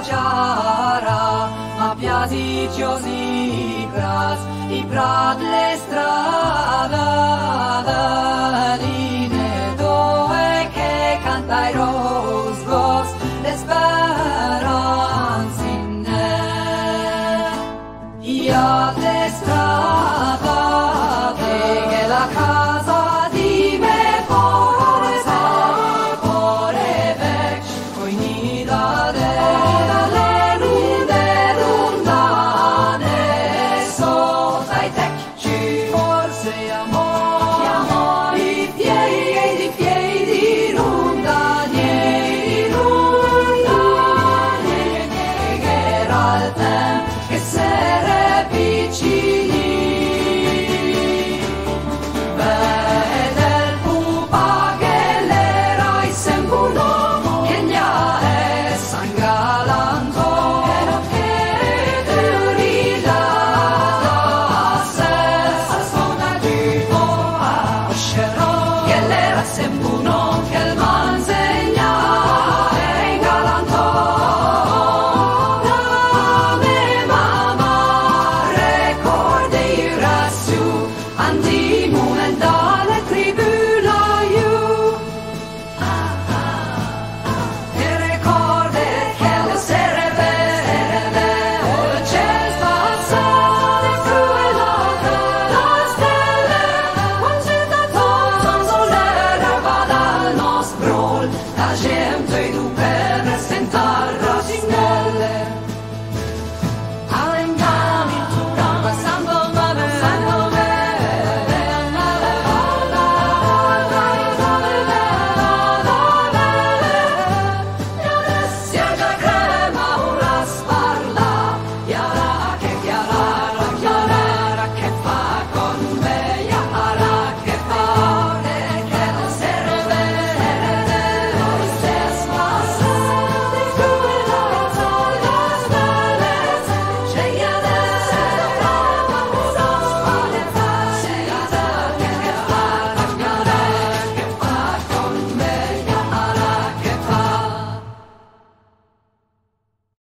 ciara, ma piasi ciosi i prat le strada, linee dove che canta i rosgos, le speranze in ne. Ia le strada, che la casa di me forza, cuore vec, coi nida de le runde rundane, sotto i tecci, forse amor, i fiei di rundanie, che era il tempo che s'era vicino.